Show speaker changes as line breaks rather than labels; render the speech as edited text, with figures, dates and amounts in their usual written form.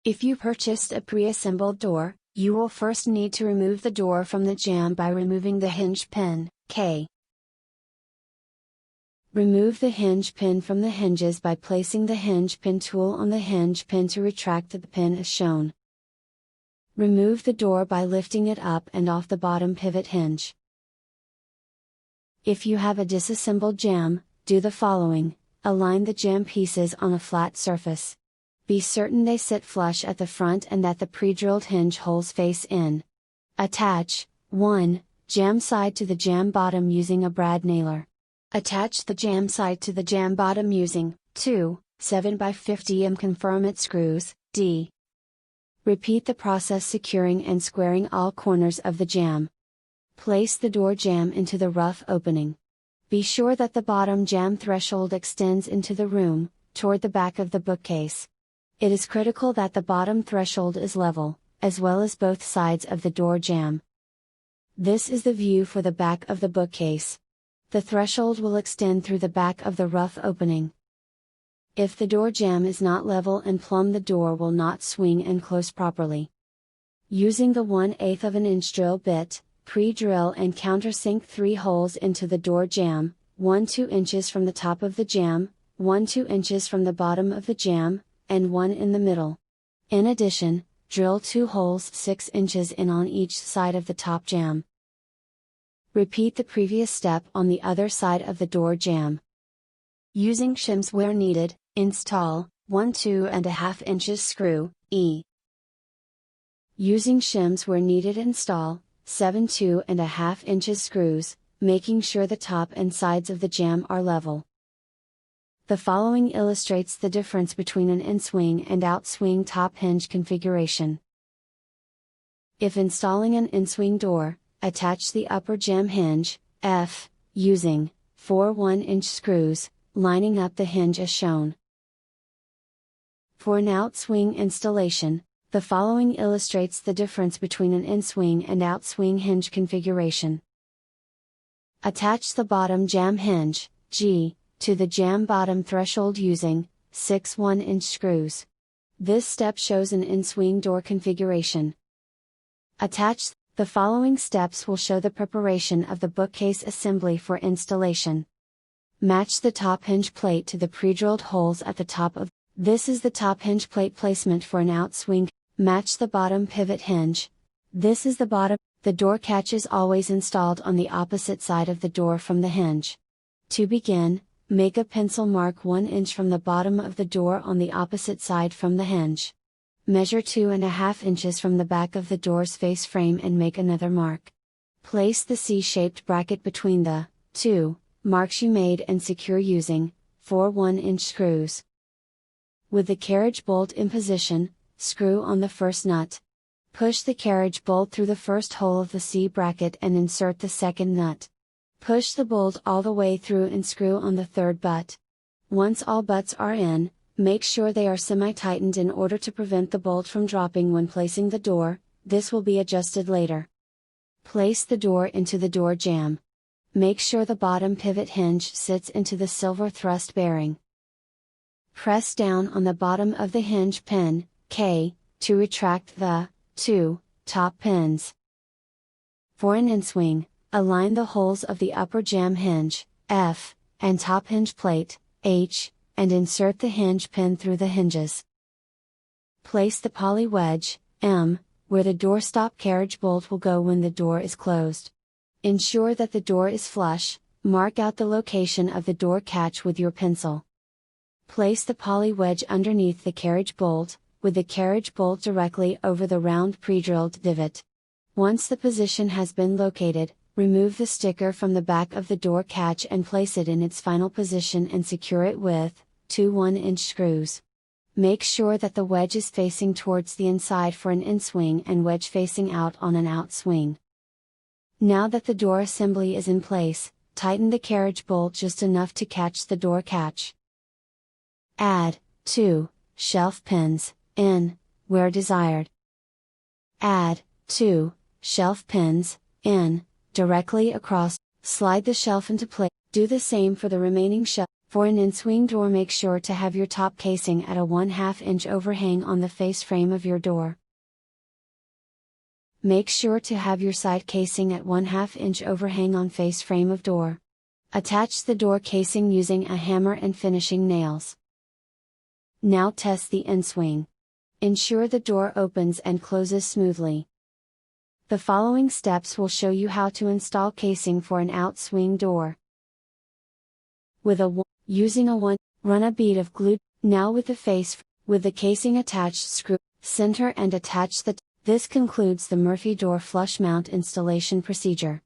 If you purchased a pre-assembled door, you will first need to remove the door from the jamb by removing the hinge pin, K. Remove the hinge pin from the hinges by placing the hinge pin tool on the hinge pin to retract the pin as shown. Remove the door by lifting it up and off the bottom pivot hinge. If you have a disassembled jamb, do the following: align the jamb pieces on a flat surface. Be certain they sit flush at the front and that the pre-drilled hinge holes face in. Attach 1. Jamb side to the jamb bottom using a brad nailer. Attach the jamb side to the jamb bottom using 2 7x50 conformate screws, D. Repeat the process securing and squaring all corners of the jamb. Place the door jamb into the rough opening. Be sure that the bottom jamb threshold extends into the room, toward the back of the bookcase. It is critical that the bottom threshold is level, as well as both sides of the door jamb. This is the view for the back of the bookcase. The threshold will extend through the back of the rough opening. If the door jamb is not level and plumb, the door will not swing and close properly. Using the 1/8 of an inch drill bit, pre-drill and countersink 3 holes into the door jamb, 1 2 inches from the top of the jamb, 1 2 inches from the bottom of the jamb, and 1 in the middle. In addition, drill 2 holes 6 inches in on each side of the top jamb. Repeat the previous step on the other side of the door jamb. Using shims where needed, install 1 2½ inches screw, E. Using shims where needed, install 7 2½ inches screws, making sure the top and sides of the jamb are level. The following illustrates the difference between an in-swing and out-swing top hinge configuration. If installing an in-swing door, attach the upper jamb hinge, F, using 4 1-inch screws, lining up the hinge as shown. For an out-swing installation, the following illustrates the difference between an in-swing and out-swing hinge configuration. Attach the bottom jamb hinge, G, to the jamb bottom threshold using 6 1-inch screws. This step shows an in-swing door configuration. The following steps will show the preparation of the bookcase assembly for installation. Match the top hinge plate to the pre-drilled holes at the top of. This is the top hinge plate placement for an out-swing. Match the bottom pivot hinge. This is the bottom. The door catch is always installed on the opposite side of the door from the hinge. To begin, make a pencil mark 1 inch from the bottom of the door on the opposite side from the hinge. Measure 2½ inches from the back of the door's face frame and make another mark. Place the C-shaped bracket between the 2 marks you made and secure using 4 1-inch screws. With the carriage bolt in position, screw on the first nut. Push the carriage bolt through the first hole of the C bracket and insert the second nut. Push the bolt all the way through and screw on the third butt. Once all butts are in, make sure they are semi-tightened in order to prevent the bolt from dropping when placing the door. This will be adjusted later. Place the door into the door jamb. Make sure the bottom pivot hinge sits into the silver thrust bearing. Press down on the bottom of the hinge pin, K, to retract the 2 top pins. For an in-swing, align the holes of the upper jamb hinge, F, and top hinge plate, H, and insert the hinge pin through the hinges. Place the poly wedge, M, where the doorstop carriage bolt will go when the door is closed. Ensure that the door is flush. Mark out the location of the door catch with your pencil. Place the poly wedge underneath the carriage bolt, with the carriage bolt directly over the round pre-drilled divot. Once the position has been located, remove the sticker from the back of the door catch and place it in its final position and secure it with 2 1-inch screws. Make sure that the wedge is facing towards the inside for an in-swing and wedge facing out on an out-swing. Now that the door assembly is in place, tighten the carriage bolt just enough to catch the door catch. Add 2 shelf pins, in, where desired. Add 2 shelf pins, in, directly across. Slide the shelf into place. Do the same for the remaining shelf. For an in-swing door, make sure to have your top casing at a 1/2 inch overhang on the face frame of your door. Make sure to have your side casing at 1/2 inch overhang on face frame of door. Attach the door casing using a hammer and finishing nails. Now test the in-swing. Ensure the door opens and closes smoothly. The following steps will show you how to install casing for an out-swing door. Using a 1, run a bead of glue, now with the casing attached, screw, center and attach this concludes the Murphy door flush mount installation procedure.